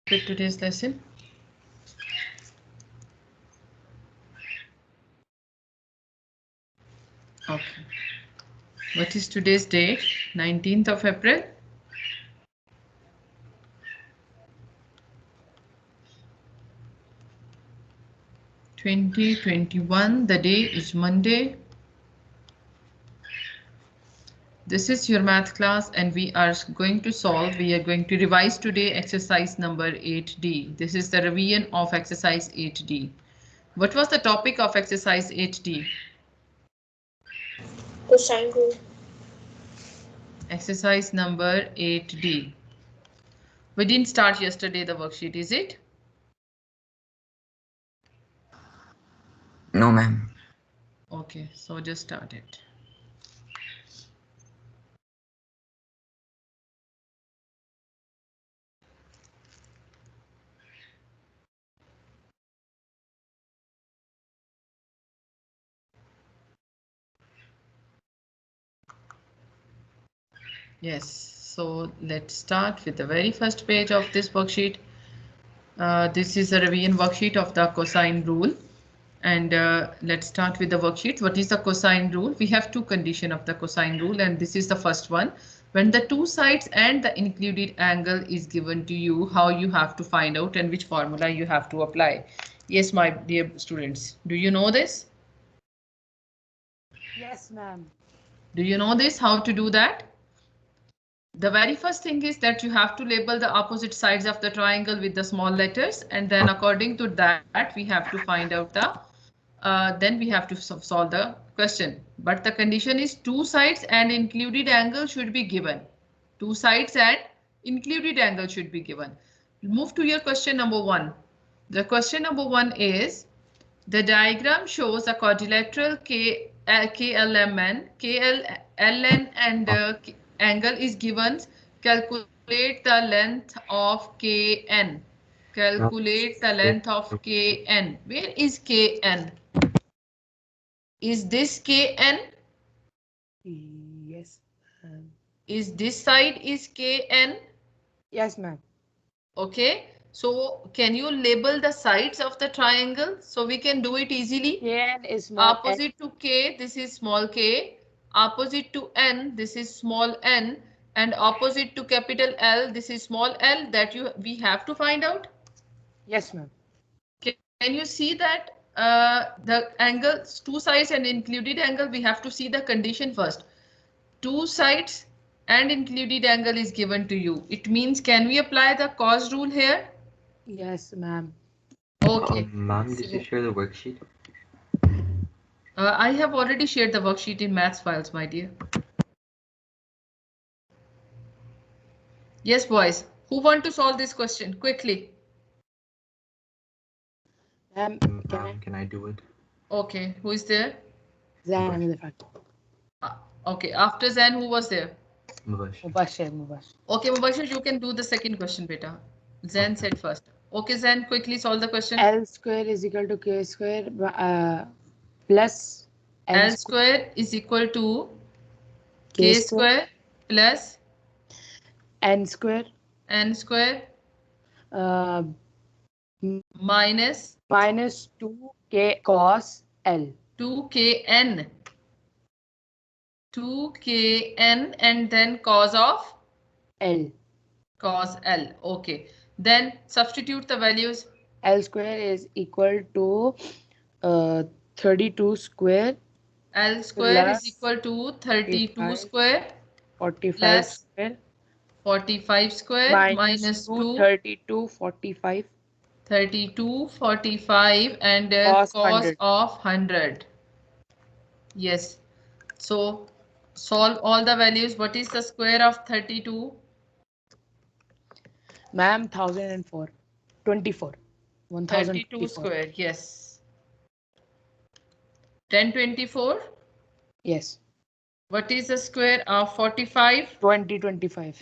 with today's lesson. Okay. What is today's date? 19th of April. 2021. The day is Monday. This is your math class and we are going to revise today exercise number 8D. This is the revision of exercise 8D. What was the topic of exercise 8D? Cosine rule. Exercise number 8D. We didn't start yesterday the worksheet, is it? No, ma'am. Okay, so just start it. Yes, so let's start with the very first page of this worksheet. This is a revision worksheet of the cosine rule. And let's start with the worksheet. What is the cosine rule? We have two conditions of the cosine rule, and this is the first one. When the two sides and the included angle is given to you, how you have to find out and which formula you have to apply. Yes, my dear students, do you know this? Yes, ma'am. Do you know this, how to do that? The very first thing is that you have to label the opposite sides of the triangle with the small letters, and then according to that we have to find out the then we have to solve the question. But the condition is two sides and included angle should be given. Two sides and included angle should be given. Move to your question number 1. The question number 1 is the diagram shows a quadrilateral KLMN, KLLN and angle is given. Calculate the length of KN. Calculate the length of KN. Where is KN? Is this KN? Yes. Is this side is KN? Yes, ma'am. Okay. So can you label the sides of the triangle so we can do it easily? Kn is small. Opposite to K, this is small k. Opposite to N, this is small n. And opposite to capital L, this is small l. That we have to find out. Yes, ma'am. Can you see that the angle, two sides and included angle, we have to see the condition first. Two sides and included angle is given to you. It means can we apply the cos rule here? Yes, ma'am. Okay. Ma'am, did you share the worksheet? I have already shared the worksheet in maths files, my dear. Yes, boys. Who want to solve this question quickly? Ma'am, Can I do it? Okay, who is there? Zan in the front. Okay, after Zan, who was there? Mubashir. Okay, Mubashir, you can do the second question, beta. Zan said first. Okay, Zan, quickly solve the question. L square is equal to K square plus L square is equal to K square plus N square N square minus 2K cos L. 2kn. 2kn and then cos of L. Cos L. Okay. Then substitute the values. L square is equal to 32 square. L square is equal to 32 square 45 plus square 45 square minus 2 32 45 32 45 and cos cos 100. of 100. Yes. So solve all the values. What is the square of 32? Ma'am, 1004. 24. 32 square. Yes. 1024. Yes. What is the square of 45? 2025.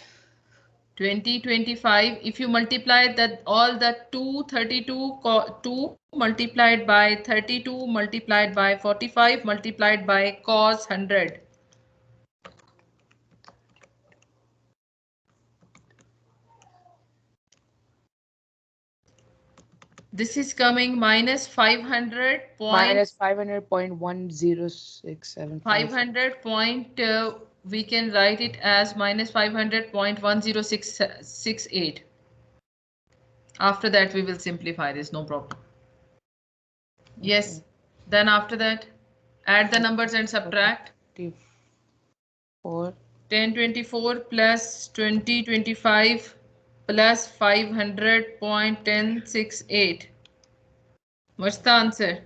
2025. If you multiply that all the 232 2 multiplied by 32 multiplied by 45 multiplied by cos 100. This is coming minus 500 minus 500.10675. 500 point, we can write it as minus 500.10668. After that, we will simplify this, no problem. Yes. Then after that, add the numbers and subtract. 4. 1024 plus 2025 plus 500.1068. What's the answer?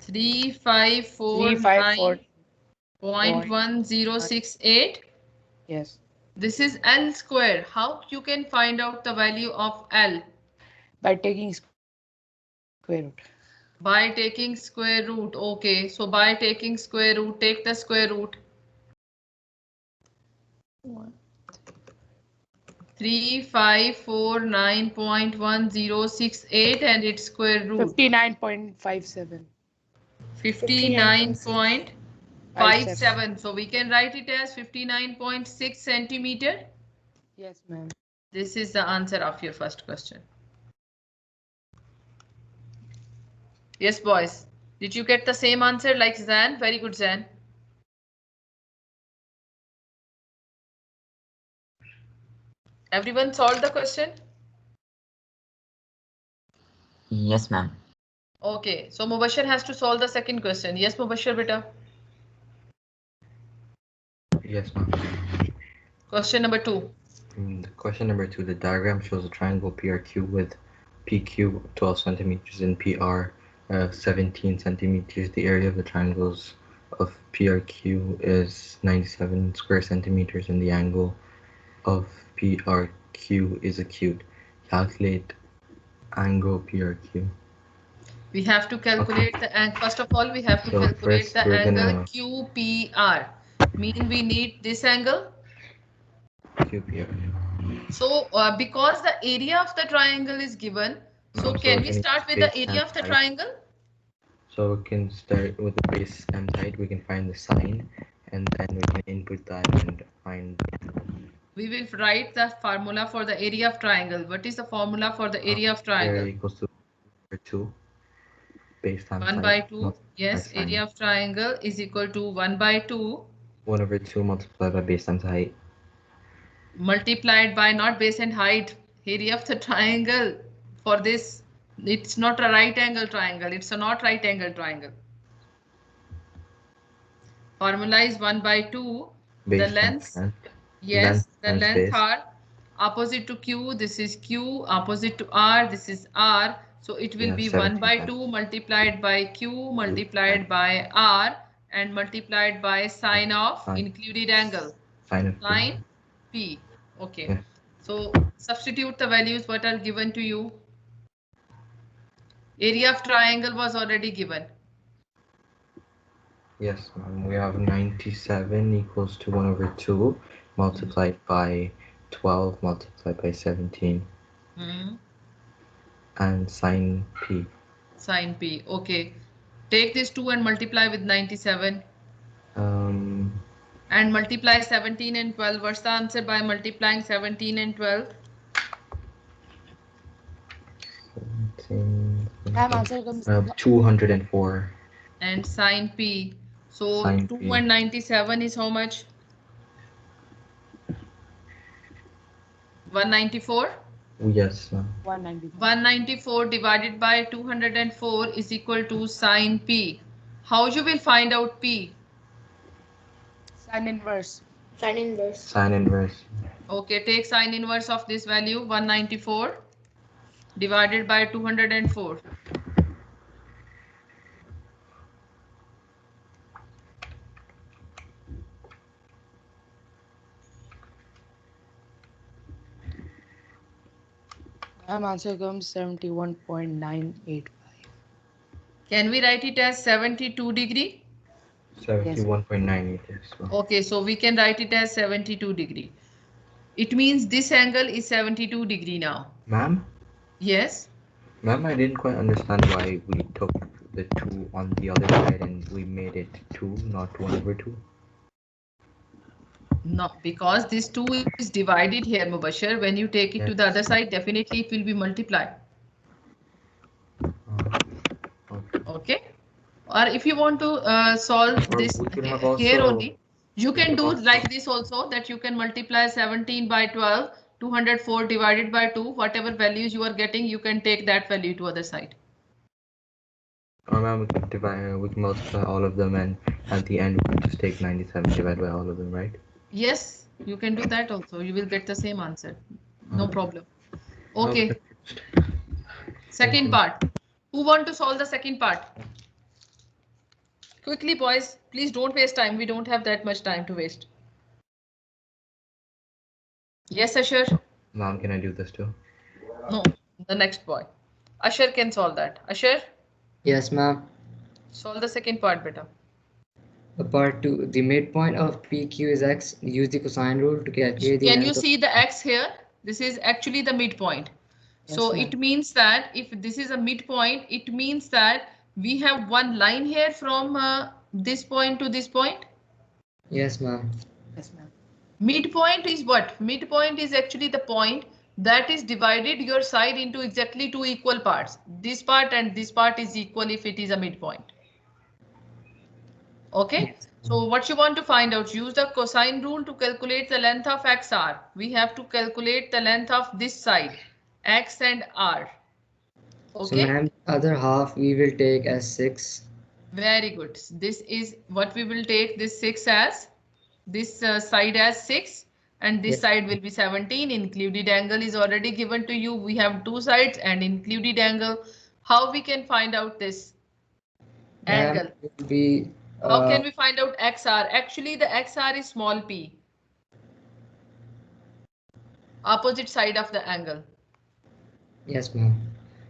3549.1068. Yes. This is L square. How you can find out the value of L? By taking square root. By taking square root. Okay, so by taking square root, take the square root. 3549.1068 and its square root. 59.57. 59.57. So we can write it as 59.6 centimeter. Yes, ma'am. This is the answer of your first question. Yes, boys. Did you get the same answer like Zan? Very good, Zan. Everyone solved the question? Yes, ma'am. Okay, so Mubashir has to solve the second question. Yes, Mubashir, beta. Yes, ma'am. Question number 2. Question number 2. The diagram shows a triangle PRQ with PQ 12 centimeters and PR 17 centimeters. The area of the triangles of PRQ is 97 square centimeters and the angle of PRQ is acute. Calculate angle PRQ. We have to calculate the angle. First of all, we have to So calculate first the we're angle gonna- QPR. Mean we need this angle. QPR. So because the area of the triangle is given, so So can we're we gonna start use with the base area and of the height. triangle? So we can start with the base and height. We can find the sine, and then we can input that and find the angle. We will write the formula for the area of triangle. What is the formula for the area of Area triangle? equals to 2 base times 1 height. by 2. multiplied Yes, by sine. area of triangle is equal to 1 by 2 1/2 multiplied by base times height. multiplied by not base and height. Area of the triangle for this, it's not a right angle triangle. It's a not right angle triangle. Formula is 1 by 2. Base The times length, length. yes, Length the times length base. are opposite to Q. This is Q. Opposite to R. This is R. So it will Yeah, be 1 by 17 2 multiplied by Q multiplied by R and multiplied by sine of Sine. included angle. Sine of Sine P. Okay. Yeah. So substitute the values what are given to you. Area of triangle was already given. Yes, ma'am. We have 97 equals to 1/2 multiplied by 12 multiplied by 17 and sine P. Sine P. Okay. Take this 2 and multiply with 97. And multiply 17 and 12. What's the answer by multiplying 17 and 12? 17, Ma'am, answer comes 204. And sine P. So Sine 2 P. and 97 is how much? 194? Yes, ma'am. 194. 194 divided by 204 is equal to sine P. How you will find out P? Sine inverse. Sine inverse. Sine inverse. Okay, take sine inverse of this value 194 divided by 204. Ma'am, answer comes 71.985. Can we write it as 72 degree? 71.98, yes, ma'am. Okay, so we can write it as 72 degree. It means this angle is 72 degree now. Ma'am? Yes. Ma'am, I didn't quite understand why we took the 2 on the other side and we made it 2, not 1/2. No, because this 2 is divided here, Mubashir. When you take it to the other side, definitely it will be multiplied. Okay. Or if you want to solve Or this we can have here also, only, you can do like this also, that you can multiply 17 by 12, 204 divided by 2, whatever values you are getting, you can take that value to other side. or ma'am, we can divide, we can multiply all of them, and at the end we can just take 97 divided by all of them, right? Yes, you can do that also. You will get the same answer. No problem. I was Okay. confused. Second part. Who want to solve the second part? Quickly, boys. Please don't waste time. We don't have that much time to waste. Yes, Ashar? Mom, can I do this too? No, the next boy. Ashar can solve that. Ashar, Yes, ma'am. solve the second part, beta. Part 2. The midpoint of PQ is x. Use the cosine rule to calculate the Can length you of... see the x here? This is actually the midpoint. So Yes, it means that if this is a midpoint, it means that we have one line here from this point to this point. Yes, ma'am. yes, ma'am. Midpoint is what? Midpoint is actually the point that is divided your side into exactly two equal parts. This part and this part is equal if it is a midpoint. Okay. Yes. So what you want to find out, use the cosine rule to calculate the length of XR. We have to calculate the length of this side, X and R. So, Okay. ma'am, other half we will take as 6. Very good. This is what we will take this 6 as, this side as 6, and this Yes. side will be 17. Included angle is already given to you. We have two sides and included angle. How we can find out this Ma'am, angle? it will be... How can we find out XR? Actually, the XR is small p. Opposite side of the angle. Yes, ma'am.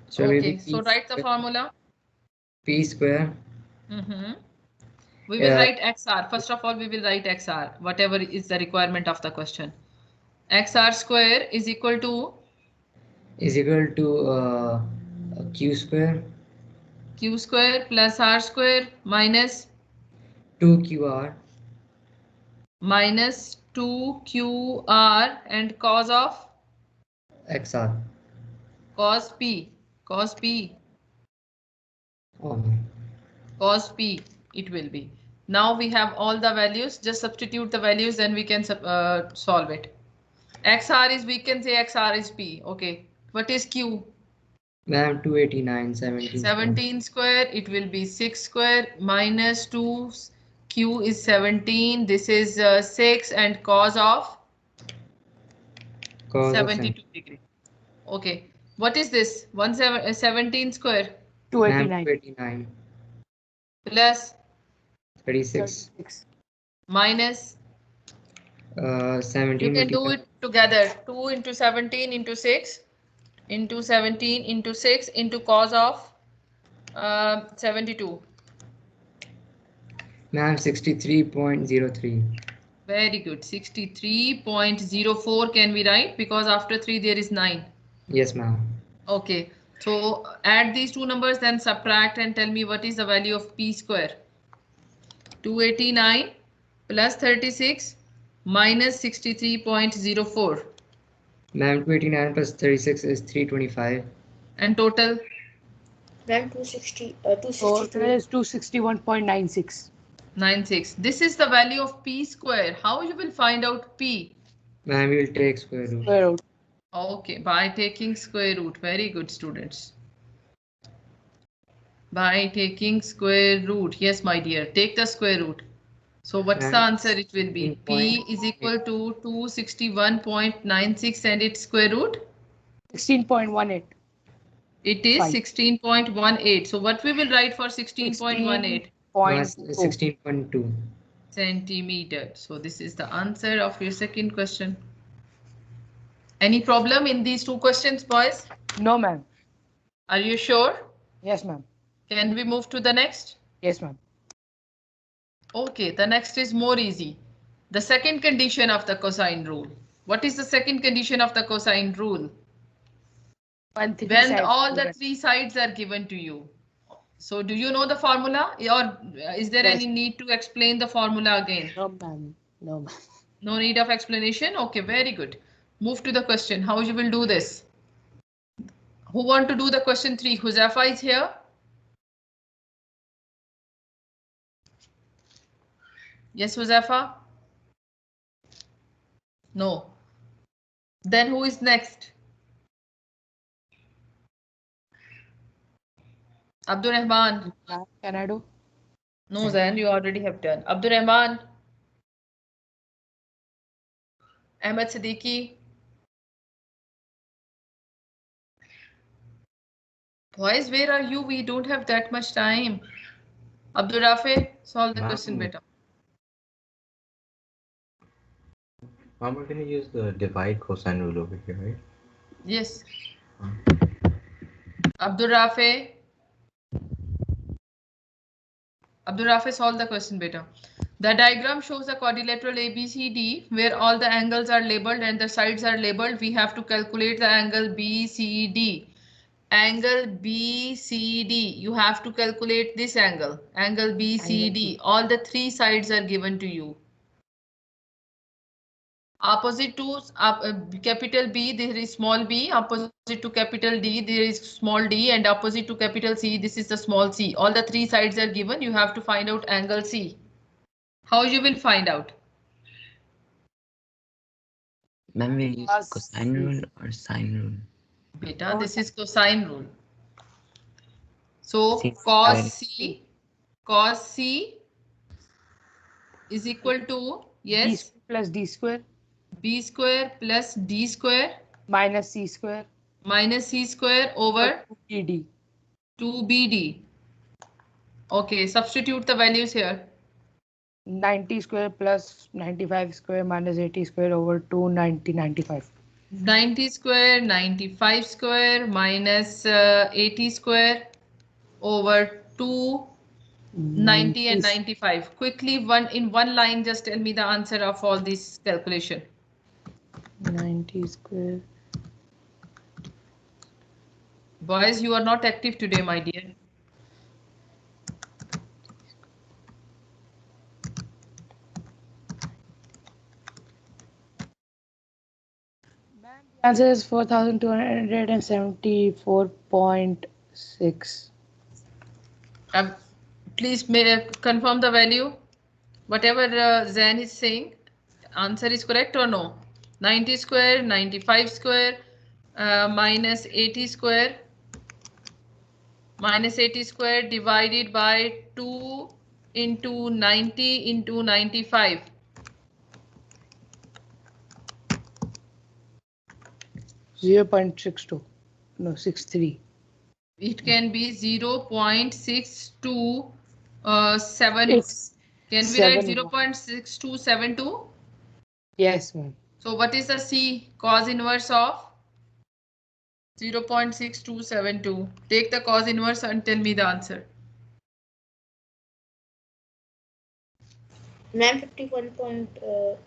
So, it will Okay, be so write the formula. P square. We will write XR. First of all, we will write XR, whatever is the requirement of the question. XR square is equal to Is equal to Q square. Q square plus R square minus 2QR. minus 2QR and cos of XR. cos P. Cos P. Oh, ma'am. Cos P it will be. Now we have all the values. Just substitute the values and we can solve it. XR is, we can say XR is P. Okay. What is Q? Ma'am, 289, 17. 17 square. It will be 6 square minus 2. Q is 17. This is 6 and cos of Cos of 72 degree. Okay. What is this? 17 square 289. 289. plus 36. 36. minus. 17. You can do it together. 2 into 17 into 6 into 17 into 6 into cos of 72. Ma'am, 63.03. Very good. 63.04 can we write, because after 3 there is 9. Yes, ma'am. Okay. So add these two numbers, then subtract and tell me what is the value of P square. 289 plus 36 minus 63.04. Ma'am, 289 plus 36 is 325. And total? Ma'am, 260, Total 262. is 261.96. 96. This is the value of P square. How you will find out P? Ma'am, we will take square root. Square root. Okay, by taking square root. Very good, students. By taking square root. Yes, my dear, take the square root. So what's the answer? It will be P is equal to 261.96 and its square root? 16.18. It is Fine. 16.18. So what we will write for 16.18? 16.2. Centimeter. So this is the answer of your second question. Any problem in these two questions, boys? No, ma'am. Are you sure? Yes, ma'am. Can we move to the next? Yes, ma'am. Okay, the next is more easy. The second condition of the cosine rule. What is the second condition of the cosine rule? When all the three sides are given to you. So do you know the formula, or is there any need to explain the formula again? No, ma'am. No, ma'am. No need of explanation. Okay, very good. Move to the question. How you will do this? Who want to do the question 3? Huzafa is here. Yes, Huzafa? No. Then who is next? Abdul Rahman. Can I do? No, Zain, you already have done. Abdul Rahman. Ahmed Siddiqui. Boys, where are you? We don't have that much time. Abdul Rafi, solve the question Ma'am. better. Mom, we're gonna use the divide cosine rule over here, right? Yes. Abdul Rafi. Abdul Rafi, solve the question better. The diagram shows a quadrilateral ABCD where all the angles are labeled and the sides are labeled. We have to calculate the angle BCD. Angle BCD. You have to calculate this angle. Angle BCD. All the three sides are given to you. Opposite to capital B, there is small b. Opposite to capital D, there is small d. And opposite to capital C, this is the small c. All the three sides are given. You have to find out angle C. How you will find out? Ma'am, we use cosine rule or sine rule? Beta, this is cosine rule. So C cos C is equal to, yes, B square plus D square B square plus D square minus C square minus C square over 2DD. 2BD. Okay, substitute the values here. 90 square plus 95 square minus 80 square over 290 95. 90 square, 95 square minus 80 square over 290 and 95. Quickly, in one line, just tell me the answer of all this calculation. 90 square. Boys, you are not active today, my dear. Answer is 4274.6. Please confirm the value. Whatever Zan is saying, answer is correct or no? 90 square, 95 square, minus 80 square, minus 80 square divided by 2 into 90 into 95. 0.62. No, 63. It can be 0.6272. Can we write 0.6272? Yes, ma'am. So what is the C? Cos inverse of 0.6272. Take the cos inverse and tell me the answer. Ma'am, 51.16.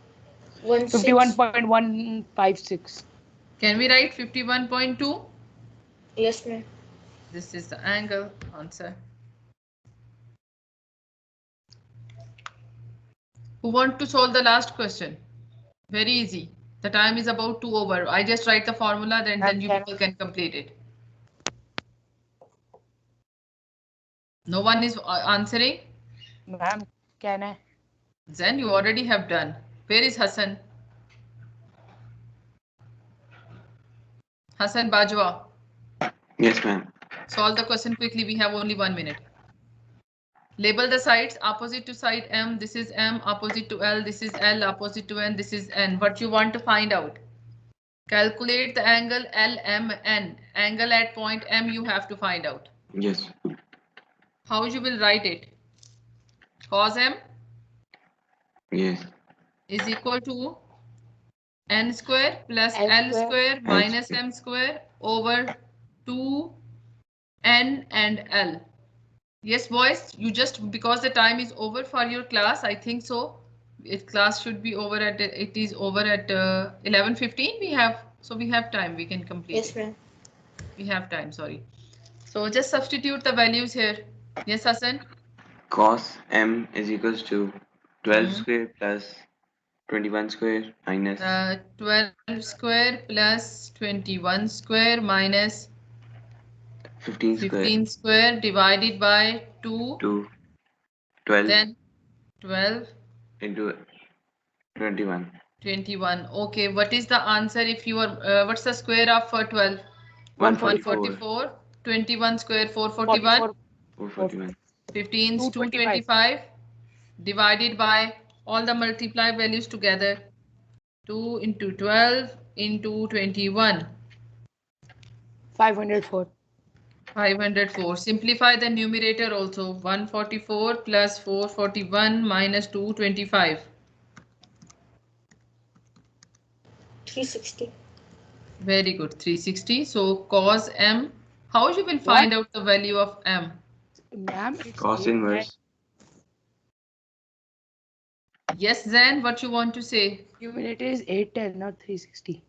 51.156. Can we write 51.2? Yes, ma'am. This is the angle answer. Who want to solve the last question? Very easy. The time is about to over. I just write the formula, then you people can complete it. No one is answering? Ma'am, can I? Then you already have done. Where is Hassan? Hassan Bajwa. Yes, ma'am. Solve the question quickly. We have only 1 minute. Label the sides opposite to side M. This is M. Opposite to L. This is L. Opposite to N. This is N. What you want to find out? Calculate the angle LMN. Angle at point M you have to find out. Yes. How you will write it? Cos M Yes. is equal to N square plus L L square. square minus M square over 2N and L. Yes, boys, you just, because the time is over for your class, I think so. Class should be over at, it is over at 11:15. We have time. We can complete. Yes, ma'am. We have time. Sorry. So just substitute the values here. Yes, Hassan. Cos M is equals to 12 square plus 21 square minus 12 square plus 21 square minus 15 square 15 square divided by 2. to 12 Then 12. into 21. 21. Okay, what is the answer if you are, what's the square of 12? 144. 144. 21 square 441. 441. 15 is 225. 225 divided by all the multiply values together. 2 into 12 into 21. 504. 504. Simplify the numerator also. 144 plus 441 minus 225. 360. Very good. 360. So cos m. How you will find out the value of m? Ma'am, it's Cos 8 inverse. Yes, Zan, what you want to say? Numerator is 810, not 360.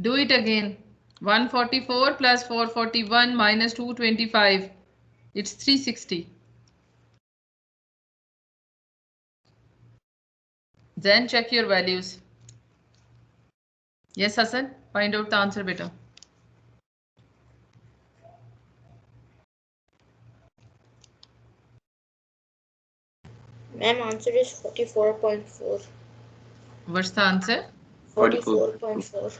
Do it again. 144 plus 441 minus 225. It's 360. Then check your values. Yes, Hassan, find out the answer better. Ma'am, answer is 44.4. What's the answer? 44.4.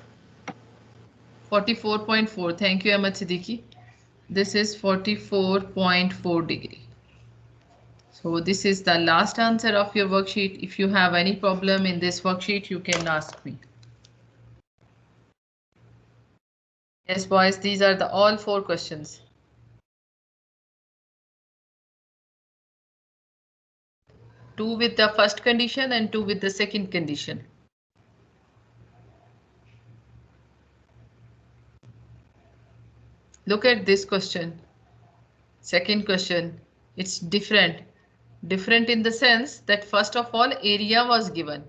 44.4. Thank you, Ahmed Siddiqui. This is 44.4 degree. So this is the last answer of your worksheet. If you have any problem in this worksheet, you can ask me. Yes, boys, these are the all 4 questions. Two with the first condition and 2 with the second condition. Look at this question. Second question. It's different. Different in the sense that first of all, area was given.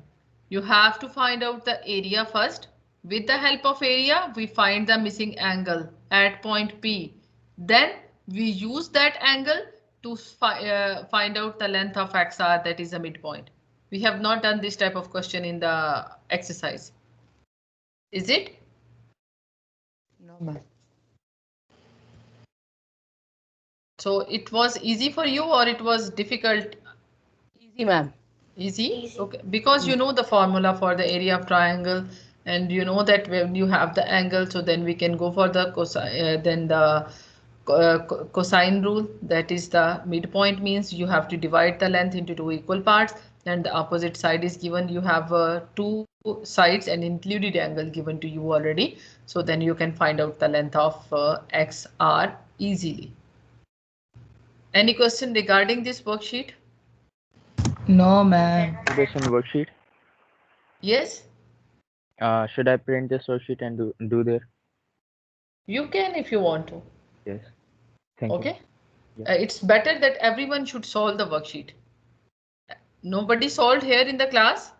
You have to find out the area first. With the help of area, we find the missing angle at point P. Then we use that angle to find out the length of XR, that is the midpoint. We have not done this type of question in the exercise. Is it? No, ma'am. So it was easy for you or it was difficult? Easy, ma'am. Easy? Easy. Okay, because you know the formula for the area of triangle and you know that when you have the angle, so then we can go for the cosine rule. That is the midpoint means you have to divide the length into 2 equal parts and the opposite side is given. You have 2 sides and included angle given to you already. So then you can find out the length of XR easily. Any question regarding this worksheet? No, ma'am. Validation worksheet. Yes? Should I print this worksheet and do there? You can if you want to. Yes. Thank Okay. you. It's better that everyone should solve the worksheet. Nobody solved here in the class?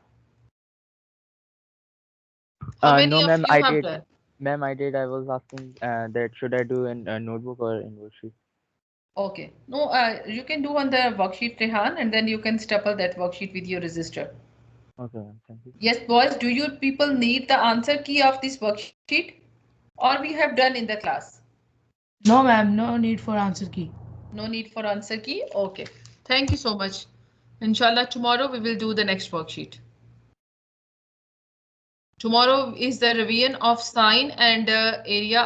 How many No, of ma'am, you I have did. done? Ma'am, I did. I was asking that should I do in a notebook or in worksheet? Okay. No, you can do on the worksheet, Rehan, and then you can staple that worksheet with your register. Okay, ma'am. Thank you. Yes, boys, do you people need the answer key of this worksheet? Or we have done in the class? No, ma'am. No need for answer key. No need for answer key? Okay. Thank you so much. Inshallah, tomorrow we will do the next worksheet. Tomorrow is the revision of sine and area